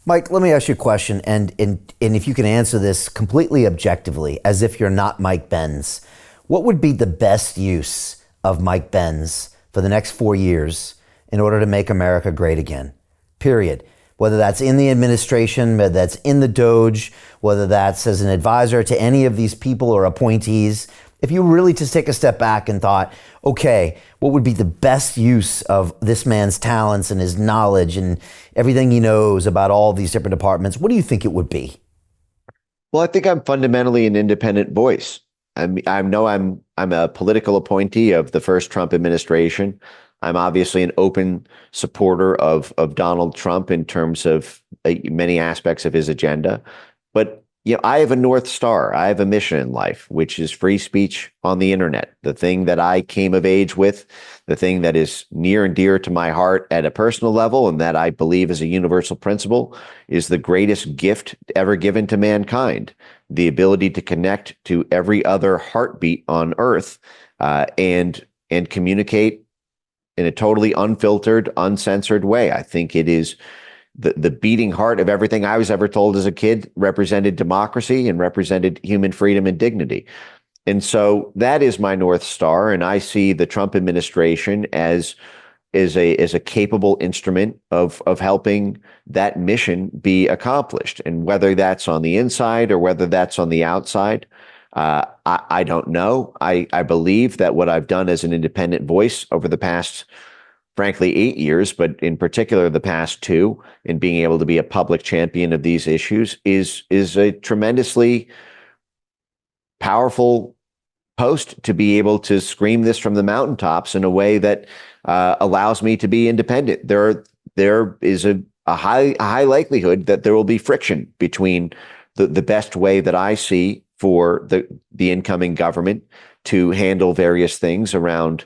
Mike, let me ask you a question, and if you can answer this completely objectively, as if you're not Mike Benz, what would be the best use of Mike Benz for the next 4 years in order to make America great again? Period. Whether that's in the administration, whether that's in the Doge, whether that's as an advisor to any of these people or appointees. If you really just take a step back and thought, okay, what would be the best use of this man's talents and his knowledge and everything he knows about all these different departments, what do you think it would be? Well, I think I'm fundamentally an independent voice. I know I'm a political appointee of the first Trump administration. I'm obviously an open supporter of Donald Trump in terms of many aspects of his agenda. But I have a North Star. I have a mission in life, which is free speech on the internet. The thing that I came of age with, the thing that is near and dear to my heart at a personal level, and that I believe is a universal principle, is the greatest gift ever given to mankind. The ability to connect to every other heartbeat on earth and communicate in a totally unfiltered, uncensored way. I think it is the beating heart of everything I was ever told as a kid represented democracy and represented human freedom and dignity. And so that is my North Star. And I see the Trump administration as a capable instrument of helping that mission be accomplished. And whether that's on the inside or whether that's on the outside, I don't know. I believe that what I've done as an independent voice over the past, frankly, 8 years, but in particular the past 2, in being able to be a public champion of these issues is a tremendously powerful post to be able to scream this from the mountaintops in a way that allows me to be independent. There is a high likelihood that there will be friction between the best way that I see for the incoming government to handle various things around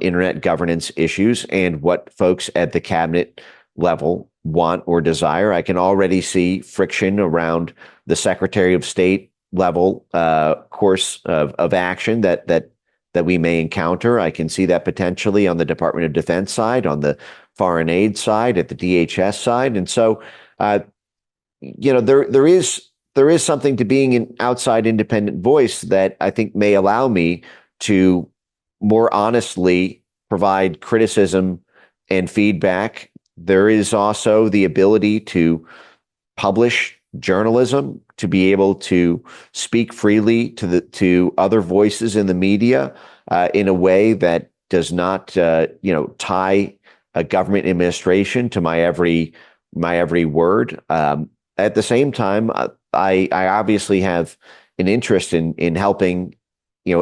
internet governance issues and what folks at the cabinet level want or desire. I can already see friction around the Secretary of State level course of action that we may encounter. I can see that potentially on the Department of Defense side, on the foreign aid side, at the DHS side. And so, there is something to being an outside independent voice that I think may allow me to more honestly provide criticism and feedback. There is also the ability to publish journalism, to be able to speak freely to other voices in the media in a way that does not tie a government administration to my every word. At the same time, I obviously have an interest in helping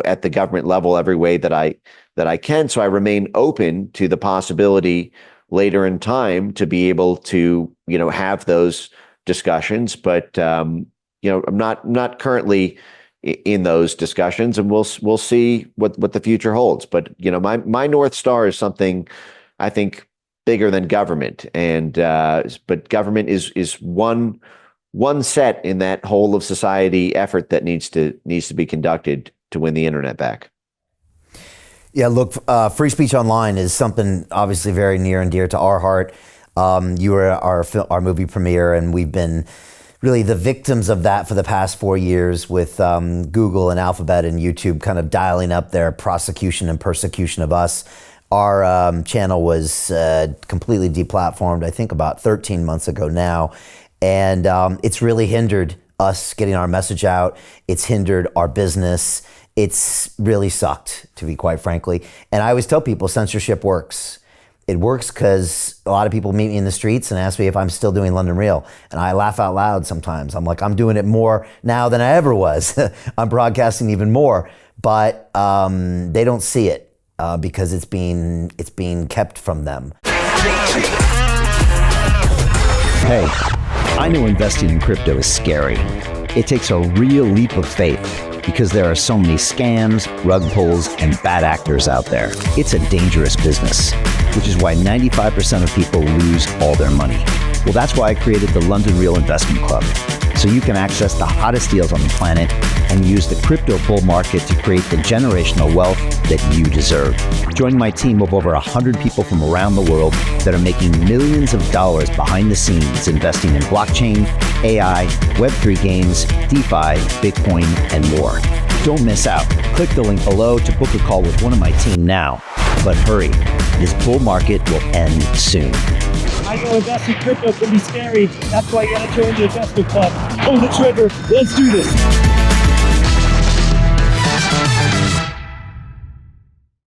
at the government level every way that I can. So I remain open to the possibility later in time to be able to have those discussions. But I'm not currently in those discussions, and we'll see what the future holds. But my North Star is something I think bigger than government, and but government is one set in that whole of society effort that needs to be conducted to win the internet back. Yeah, look, free speech online is something obviously very near and dear to our heart. You were our movie premiere, and we've been really the victims of that for the past 4 years with Google and Alphabet and YouTube kind of dialing up their prosecution and persecution of us. Our channel was completely deplatformed, I think about 13 months ago now. And it's really hindered us getting our message out. It's hindered our business. It's really sucked, to be quite frankly. And I always tell people censorship works. It works because a lot of people meet me in the streets and ask me if I'm still doing London Real. And I laugh out loud sometimes. I'm like, I'm doing it more now than I ever was. I'm broadcasting even more. But they don't see it because it's being kept from them. Hey, I know investing in crypto is scary. It takes a real leap of faith because there are so many scams, rug pulls, and bad actors out there. It's a dangerous business, which is why 95% of people lose all their money. Well, that's why I created the London Real Investment Club. so you can access the hottest deals on the planet and use the crypto bull market to create the generational wealth that you deserve. Join my team of over 100 people from around the world that are making millions of dollars behind the scenes investing in blockchain, AI, Web3 games, DeFi, Bitcoin, and more. Don't miss out. Click the link below to book a call with one of my team now. But hurry, this bull market will end soon. I know investing in crypto can be scary. That's why you gotta join the investment club. Pull the trigger. Let's do this.